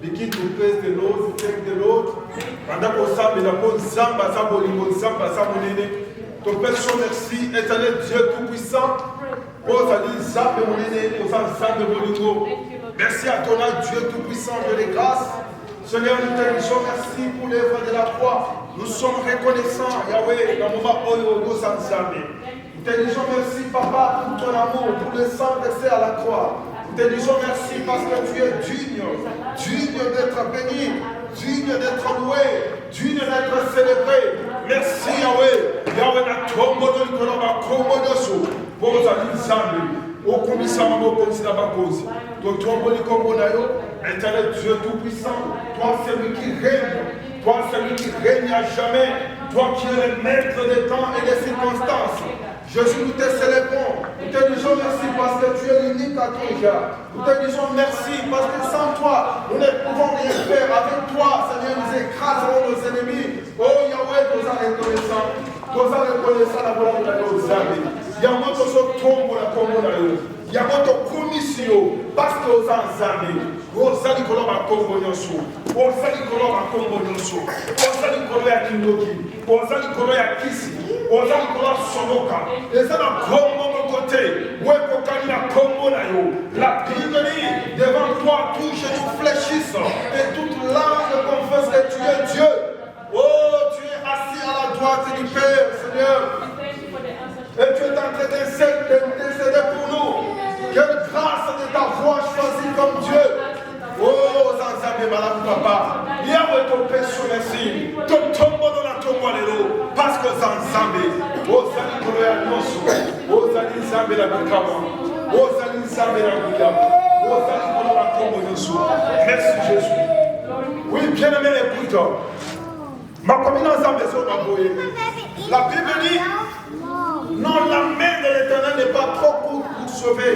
l'équipe nous pèse de l'autre, de l'autre. Pendant qu'on s'aime, la bonne zamba, ça bolingo, zamba, ça monene. Ton Père, merci, éternel Dieu Tout-Puissant. Oh, ça dit zamba, monene, pour ça, zamba, bolingo. Merci à ton Dieu Tout-Puissant, Dieu de grâce. Seigneur, nous te disons merci pour l'œuvre de la croix. Nous sommes reconnaissants, Yahweh, dans le moment où nous sommes zambés. Nous te disons merci, Papa, pour ton amour, pour le sang versé à la croix. Nous te disons merci parce que tu es digne d'être béni, digne d'être loué, digne d'être célébré. Merci Yahweh. Yahweh na tombo de l'ikonoba kombo dosu. Boza l'insambi. Au commissaire au commissaire bakosi. Ton tombo l'ikonombo nayo. Éternel Dieu Tout-Puissant. Toi celui qui règne. Toi celui qui règne à jamais. Toi qui es le maître des temps et des circonstances. Jésus, nous te célébrons. Nous te disons merci parce que tu es l'unique à ton égard. Nous te disons merci parce que sans toi, nous ne pouvons rien faire. Avec toi, Seigneur, nous écraserons nos ennemis. Oh Yahweh, nous en reconnaissons. Nous en reconnaissons la volonté de nos amis. Yamoto so tombo la kombo na yo. Yamoto commission parce que aux amis. Ozali koloba kombo nyonso. Ozali koloba kombo nyonso. Ozali koloba ya kindoki. Ozali koloba ya kisi. Ozali koloba sonoka. Ezala kombo mon côté. Weko kani kombo na yo. La Bible dit devant toi tout genou fléchisse et toute langue confesse que tu es Dieu. Oh, tu es assis à la droite du Père, Seigneur. Et tu es en train d'intercéder pour nous. Quelle grâce de ta voix choisie comme Dieu. Oh, Zanzabé, Madame Papa. Yahweh, ton Père, merci. Ton tombeau dans la tombe à l'élo. Parce que Zanzabé. Oh, Zali Koloya Nosso. Oh, Zali Zambé la Bukama. Oh, Zali Zambé la Bukama. Oh, Zali Koloya Tombo Nosso. Merci Jésus. Oui, bien-aimé, écoute. Ma commune Zambé sur ma boye. La Bible dit. Non, la main de l'Éternel n'est pas trop courte pour sauver,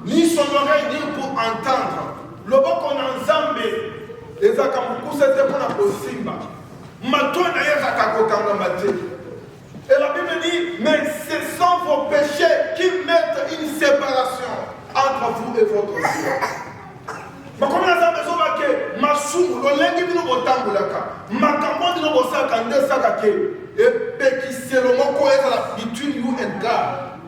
ni son oreille ni pour entendre. Le bon qu'on a ensemble, les akamuku c'était pour la possible. Matou n'a pas kakokanga maté. Et la Bible dit, mais ce sont vos péchés qui mettent une séparation entre vous et votre Dieu. Ma comme la zambe soba ke masungu lo lengi bino botambulaka makambo bino bosaka nde saka ke epekiselo moko ezala between you and God.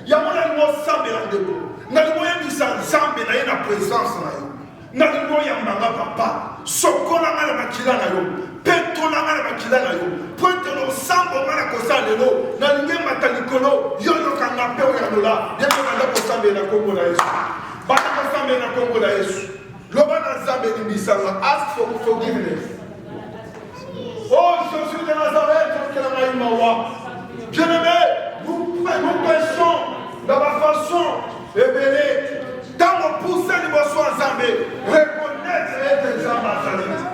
Yamona ni osambela ndeko na limoya bisa nzambe na ye na présence na yo na limoya manga papa sokola ngala makila na yo petola ngala makila na yo pointelo sambo ngala kosa lelo na linge matalikolo yoyo kanga pe ya lola yeko kanda kosambela kongo na Yesu bana kosambela kongo na Yesu. Ask for forgiveness. Oh Jésus de Nazareth, bien-aimé, nous péchons dans la façon éveillée. Dans le poussé de vos soins zambé, reconnaître et être zambé.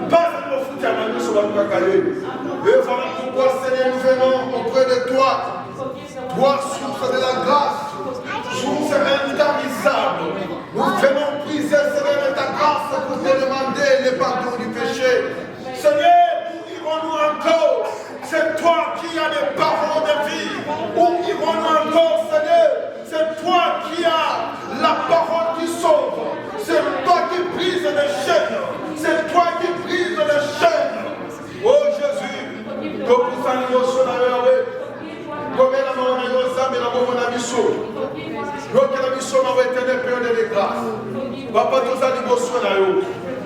Pas de nos foutures à nous sur la Kakale. Et voilà pourquoi, Seigneur, nous venons auprès de toi. Toi, source de la grâce, source intarissable. Nous venons briser, Seigneur, de ta grâce pour te demander le pardon du péché. Seigneur, où irons-nous encore? C'est toi qui as des paroles de vie. Où irons-nous encore, Seigneur? C'est toi qui as la parole qui sauve. C'est toi qui brise les chaînes. C'est toi qui brise les chaînes. Oh Jésus, que vous allez nous sauver. Comme la mort de Yosam et la mort de Misso. Lorsque la mission m'a éternel Père de grâce. Papa, tous allez vous sauver.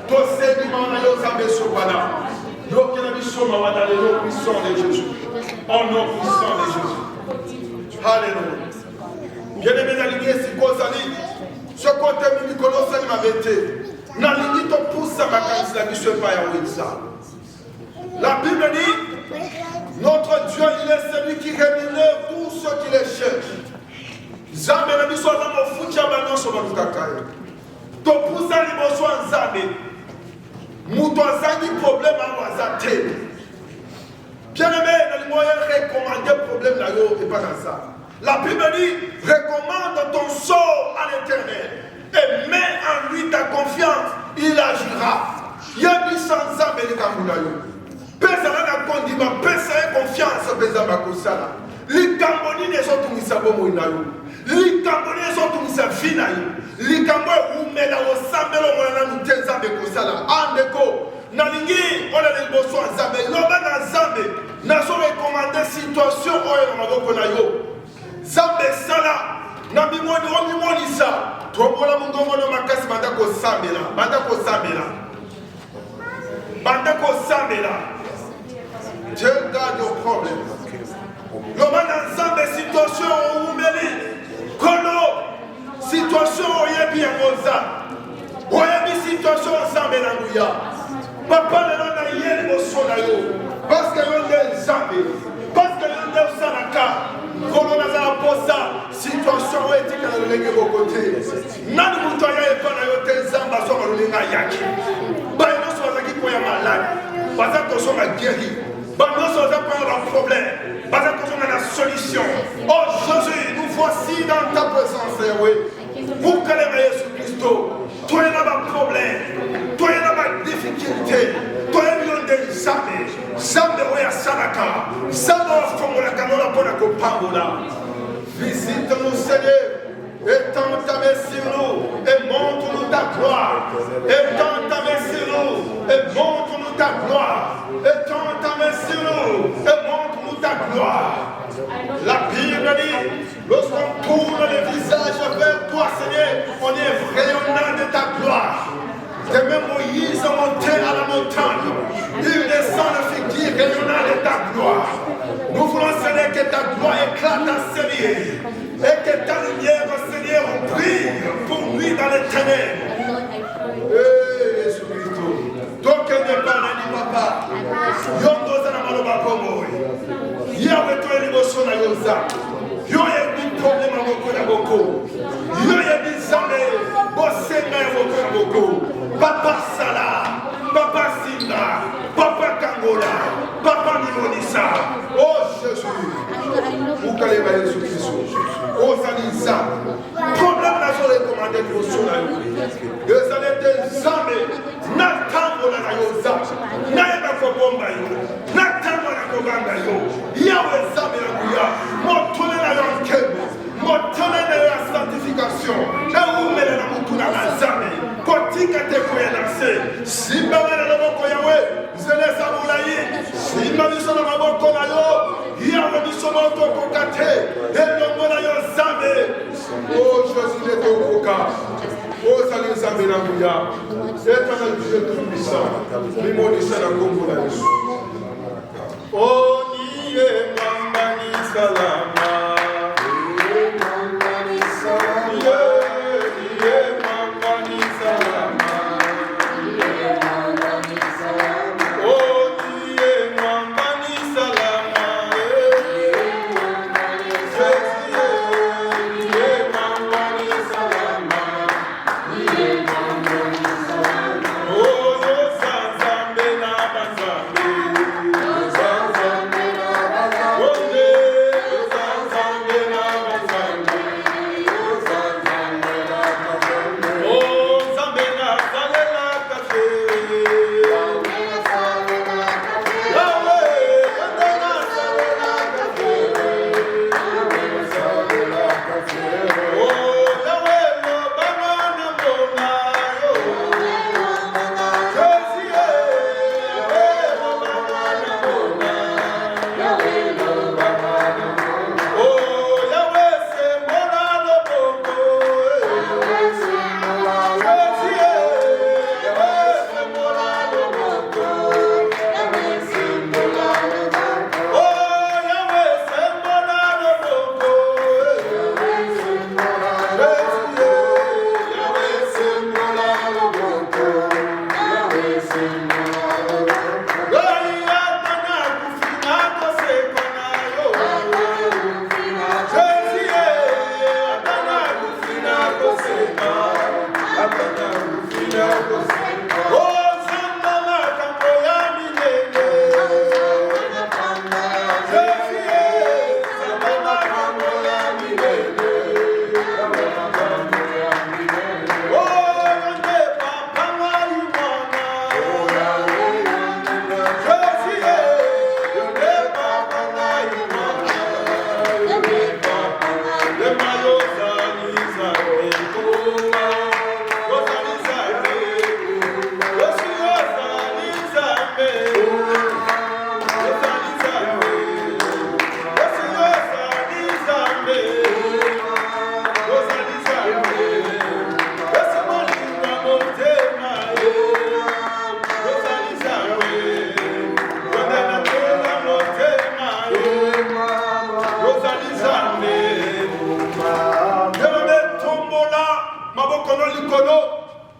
Tous ces dimanches, Yosam et Sopana. Lorsque la mission m'a dans le nom puissant de Jésus. En nom puissant de Jésus. Alléluia. Bien-aimé dans l'Église, c'est quoi ça dit? Ce côté Nicolas m'a bêté. Dans l'Église, on pousse à ma candidature la mission pas à Winsa. La Bible dit, notre Dieu, il est celui qui rémunère tous ceux qui les cherchent. Zambe na biso na mofuti ya banyoso balukaka. To poussa liboso nzambe. Muto azangi problème a wazate. Bien-aimé, dans le moyen recommander problème là yo et pas dans ça. La Bible dit, recommande ton sort à l'Éternel et mets en lui ta confiance, il agira. Yabi sans Zambe le kamula yo. Pesa na kondima, pesa confiance pesa bakosala. Likamboni ne sotu misabo moinayo. likambo ezotumisa vi na yo likambo eumela osambela omona nanu te nzambe kosala andeko nalingi oyo na liboso ya nzambe loba na nzambe nazorekomande situation oyo na maboko na yo nzambe esala na bimoni omimonisa tombola mongongono makasi banda kosambela Dieu garde your problem. Loba na nzambe situation oumeli kono situation oyebi yango oyebi situation nzambe na nguya papa lelo na ye liboso na yo parce que yo nde nzambe parce que yo nde osalaka nkolo nazala posa situation oyo etikala lolenge moko te nani moto aya epa na yo te nzambe azwaka lolinga ayaki baye nyonso bazalaki koya malade baza kozonga guéri banyonso baza koya baproblème baza kozonga na solution. Oh Jésus, nous voici dans ta présence Yahweh bukalenga Yesu Kristo toyena baproblème toyena badifficulté toyebi yo nde nzambe oyo asalaka nzambe afongolaka nona mpona kopambola. Visite-nous Seigneur, étends ta main sur nous et montre-nous ta gloire. Étends ta main sur nous et montre-nous ta gloire. Étends ta main sur nous et montre-nous ta gloire. La Bible dit, lorsqu'on tourne le visage vers toi Seigneur, on est rayonnant de ta gloire. Que même Moïse montait à la montagne, il descend le figuier rayonnant de ta gloire. Nous voulons Seigneur que ta gloire éclate à Seigneur et que ta lumière Seigneur brille pour lui dans les ténèbres. Eh Jésus Christ, donc il n'est pas là ni papa. Yondo zana maloba kombo. Yahweh toi liboso na yoza. Yo yebi problème ngoko na boko. Yo yebi zambe bosenga ngoko na boko. Papa Sala, Papa Sinda, Papa Kangola, Papa Mimonisa. Oh Jésus, vous allez voir Jésus Christ. Oh Zanisa, problème n'a jamais commandé de vos soins. Vous allez des zambe, n'attendons la yosa, n'aïda kobomba yo, n'attendons la kobanga yo. Yahweh zambe la kuya, montone la yonkebo, montone la sanctification. Et où met la moutouna la zambe? Kotika te koyenase simba na loboko yawe zele za mulayi simba biso na maboko na yo yawe biso moko kokate elongo na yo zambe. Oh Jésus le tokoka oh sali zambe na kuya etana Dieu tout puissant limonisa na kombo na Yesu. Oh niye mwamba ni salama maboko no likolo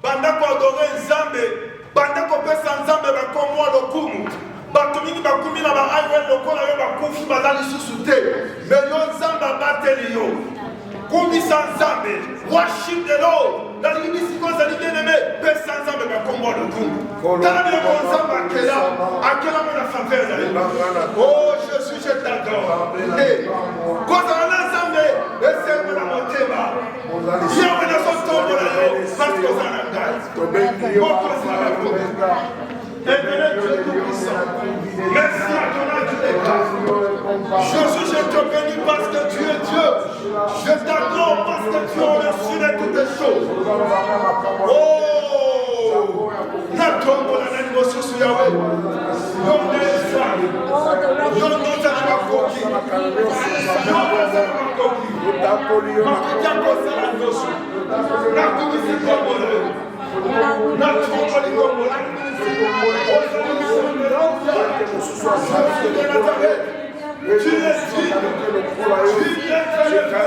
banda koadore nzambe banda kopesa nzambe bakomwa lokumu bato mingi bakumi na baaiwe lokola yo bakufi baza lisusu te me yo nzambe abateli yo kumisa nzambe worship the Lord nalingi bisiko ozali bien aimé pesa nzambe bakomwa lokumu tala biloko nzambe akela mo na faveur na yo oh Jésus je t'adore kozala na nzambe esembo na motema yawe nazotombola yo parce que oza na ngai okozala éternel Dieu tout-puissant merci à ton âme tu déclares Jésus je te bénis parce que tu es Dieu je t'adore parce que tu es au-dessus de toutes les choses oh natombola na liboso su yawe yonde ezali yonde ozali makoki yonde ozali makoki makoki akosala nyonso nakubisi kombola natombola kombola tu es digne, tu es célébré,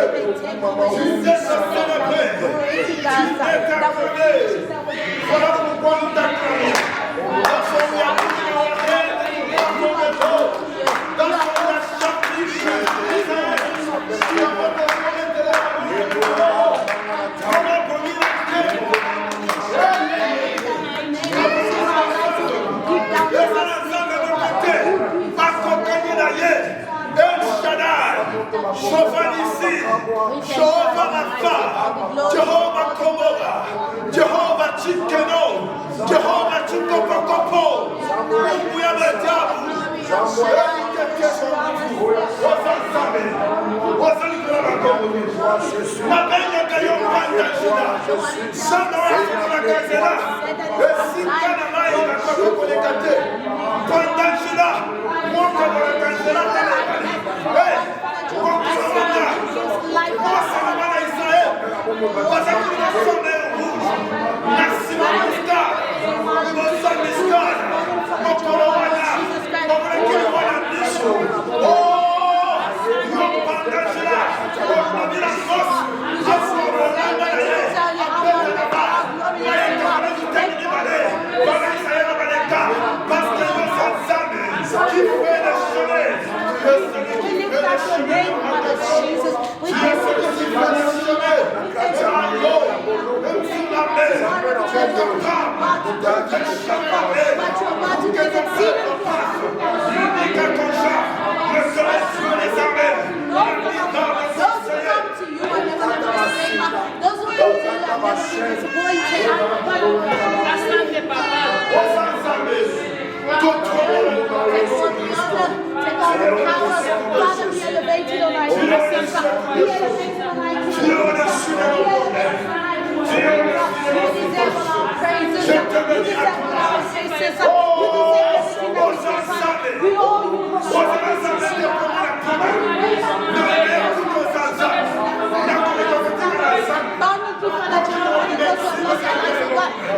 tu es célébré. Voilà pourquoi nous t'acclamons. Dans son Jehovah Nissi, Jehovah Rapha, Jehovah Komora, Jehovah Chikeno, Jehovah Chikopokopo, Mouya Madiabu,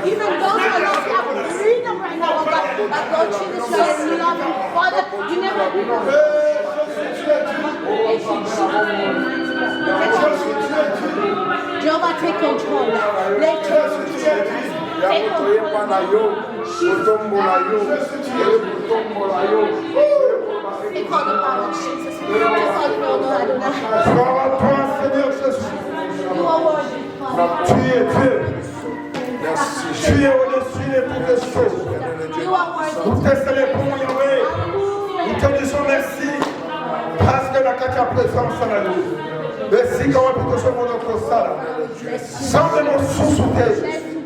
even those who don't have freedom right now, oh God, but Lord Jesus, you are loving. Father, you never do Jehovah, take control. Let take control. Take all the power, Jesus. Take all the honor, Adonai. You are worthy, Father. Tu es Dieu. Tu es au-dessus de toutes les choses. Nous te célébrons, Yahweh. Nous te disons merci. Parce que la katia présence à nous. Merci quand on peut se voir notre salle. Sans de nos sous-soutés.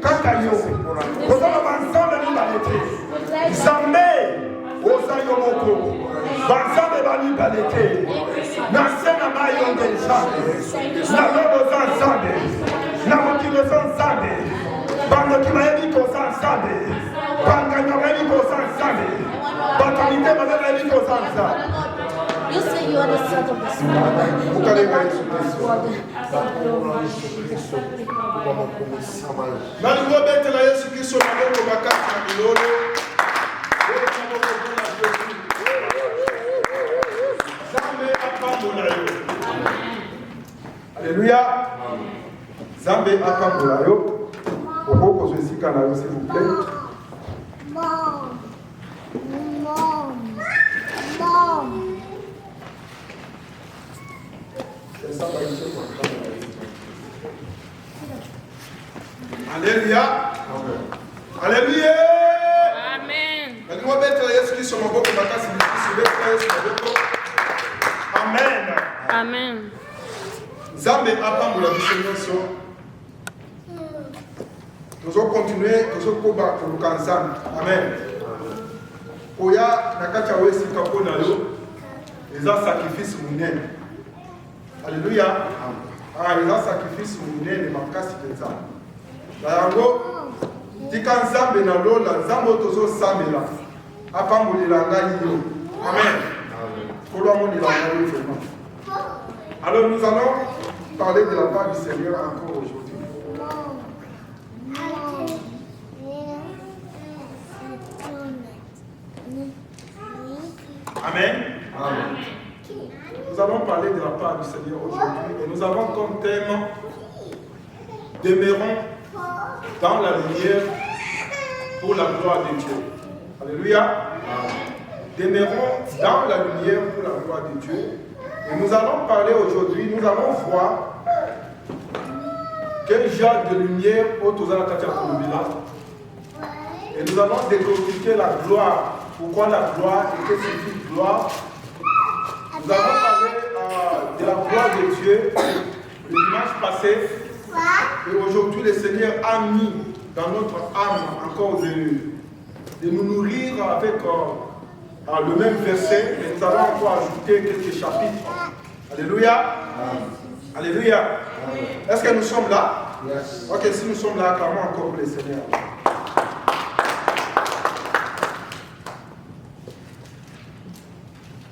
Kakayo. Nous allons ensemble nous baliter. Zamé. Osayomoko. Banzambe bali balete. Nasema mayo ngenzabe. Na lobo zanzabe. Na mokilo zanzabe. Bando kimayebi ko zanzabe. Banganya mayebi ko zanzabe. Bakamite mayebi ko zanzabe. You say you are the son of the Spirit. You are the light of this world. Nalikuwa bete la Yesu Kristo na Mungu bakati na milele. Alléluia. Nzambe akambola yo. Okokozwa esika na yo s'il vous plaît. Alléluia. Alléluia. Amen. Amen. Amen. Nzambe akambola biso nyonso. Tozokontinue tozokoba koluka Nzambe. Amen. Oya nakati ya esika mpo na yo eza sacrifice monene. Alléluia. Eza sacrifice monene makasi mpenza. Yango tika Nzambe na lola Nzambe oyo tozosambela apambolela ngai yo. Amen. Alors nous allons parler de la part du Seigneur encore aujourd'hui. Amen. Amen. Nous allons parler de la part du Seigneur aujourd'hui et nous avons comme thème demeurons dans la lumière pour la gloire de Dieu. Alléluia. Demeurons dans la lumière pour la gloire de Dieu. Et nous allons parler aujourd'hui, nous allons voir quel genre de lumière autour la Katia Kolobila. Et nous allons décortiquer la gloire. Pourquoi la gloire et qu'est-ce que signifie gloire? Nous allons parler de la gloire de Dieu le dimanche passé. Et aujourd'hui, le Seigneur a mis dans notre âme encore de nous nourrir avec le même verset. Et nous allons encore ajouter quelques chapitres. Alléluia. Alléluia. Est-ce que nous sommes là? Yes. Ok, si nous sommes là, acclamons encore pour le Seigneur.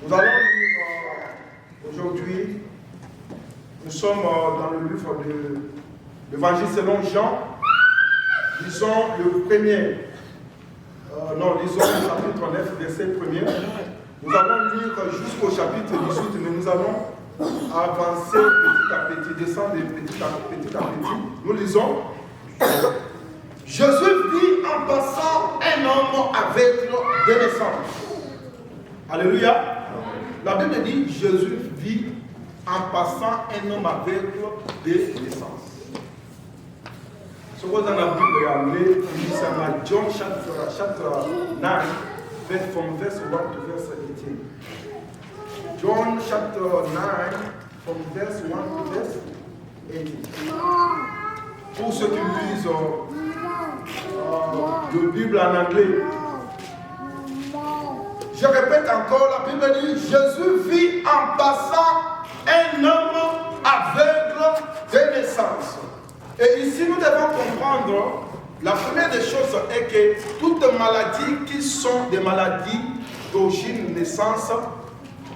Nous allons lire aujourd'hui, nous sommes dans le livre de l'Évangile selon Jean. Lisons le premier. Lisons le chapitre 9, verset 1er. Nous allons lire jusqu'au chapitre 18, mais nous allons avancer petit à petit, descendre petit à petit. Nous lisons. Jésus vit en passant un homme aveugle de naissance. Alléluia. La Bible dit Jésus vit en passant un homme aveugle de naissance. Ce qu'on a dans la Bible, c'est John chapter 9, from verse 1 to verse 18. John chapter 9, from verse 1 to verse 18. Pour ceux qui lisent la Bible en anglais, je répète encore, la Bible dit Jésus vit en passant un homme aveugle de naissance. Et ici, nous devons comprendre, la première des choses est que toutes maladies qui sont des maladies d'origine naissance,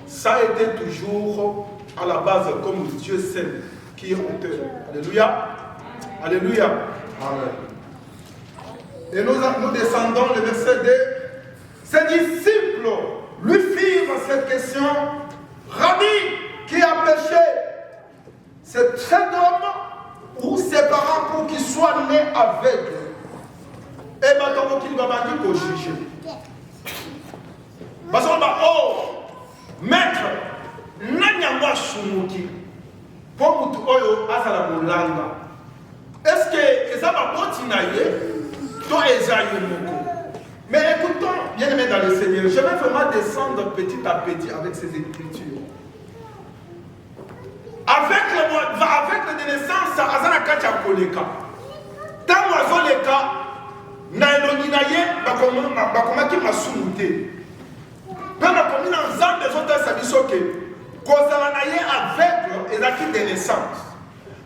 ça a été toujours à la base comme Dieu seul qui est auteur. Alléluia. Alléluia. Amen. Et nous descendons le verset 2. Ses disciples lui firent cette question. Rabbi, qui a péché? C'est cet homme ou ses parents pour qu'il soit né aveugle? Et maintenant, qu'il va dire qu'on juge. Parce qu'on va, oh, maître, n'anyama sumuki. Pour mutu oyo asala mulanga. Est-ce que ça va continuer? Toi, Esaïe. Mais écoutons, bien aimé dans le Seigneur, je vais vraiment descendre petit à petit avec ces écritures. Avec le naissance, Azana Kacha Koleka. Tant oiseau leka, na elongi na ye, bakomaki masumute. Pe bakomi na nzambe ezota sabisoke, kozala na ye aveugle ezaki de naissance.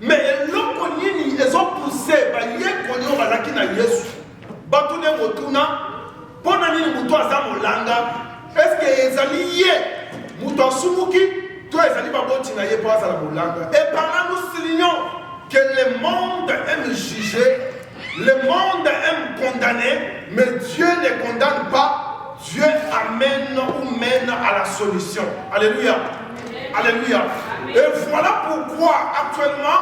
Mais eloko nini ezopousse bayekoli oyo bazalaki na Yesu. Batune motuna, pona nini mutu aza molanga, eske ezali ye mutu asumuki, to ezali baboti na ye po azala molanga. Et par là nous soulignons que le monde aime juger, le monde aime condamner, mais Dieu ne condamne pas, Dieu amène ou mène à la solution. Alléluia. Alléluia. Et voilà pourquoi actuellement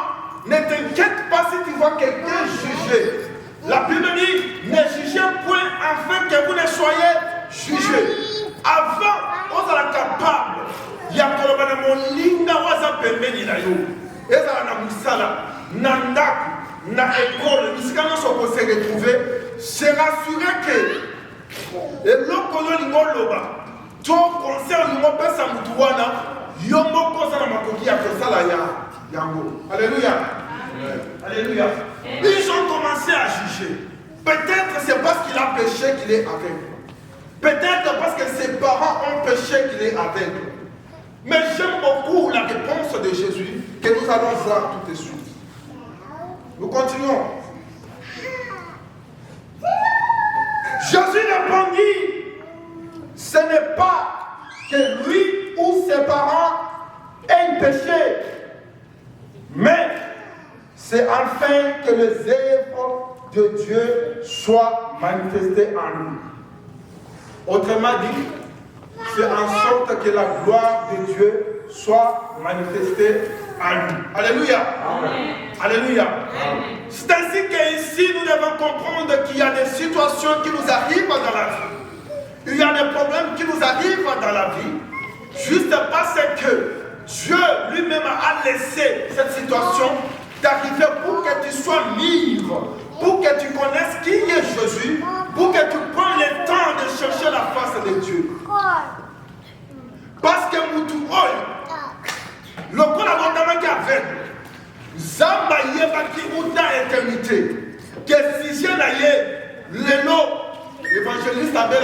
ne t'inquiète pas si tu vois quelqu'un juger. La Bible dit, ne jugez point afin que vous ne soyez jugés. Avant, on sera capable. Il y a mon linga waza pembeni na yo. Ezala na musala, na ndaku, na école, misikana soko se retrouver, se rassurer que et l'okolo lingo loba, to concert lingo pesa mutuwana, yombo kosa na makoki ya kosala ya yango. Alléluia. Alléluia. Ils ont commencé à juger. Peut-être c'est parce qu'il a péché qu'il est aveugle. Peut-être parce que ses parents ont péché qu'il est aveugle. Mais j'aime beaucoup la réponse de Jésus que nous allons voir tout de suite. Nous continuons. Jésus répondit, ce n'est pas que lui ou ses parents aient péché, mais c'est afin que les œuvres de Dieu soient manifestées en nous. Autrement dit, c'est en sorte que la gloire de Dieu soit manifestée en nous. Alléluia. Amen. Alléluia. C'est ainsi qu'ici nous devons comprendre qu'il y a des situations qui nous arrivent dans la vie. Il y a des problèmes qui nous arrivent dans la vie, juste parce que Dieu lui-même a laissé cette situation d'arriver pour que tu sois libre, pour que tu connaisses qui est Jésus, pour que tu prennes le temps de chercher la face de Dieu. Parce que Moutou le collaborateur qui avait Zamba yebaki uta éternité que si j'ai l'évangéliste avait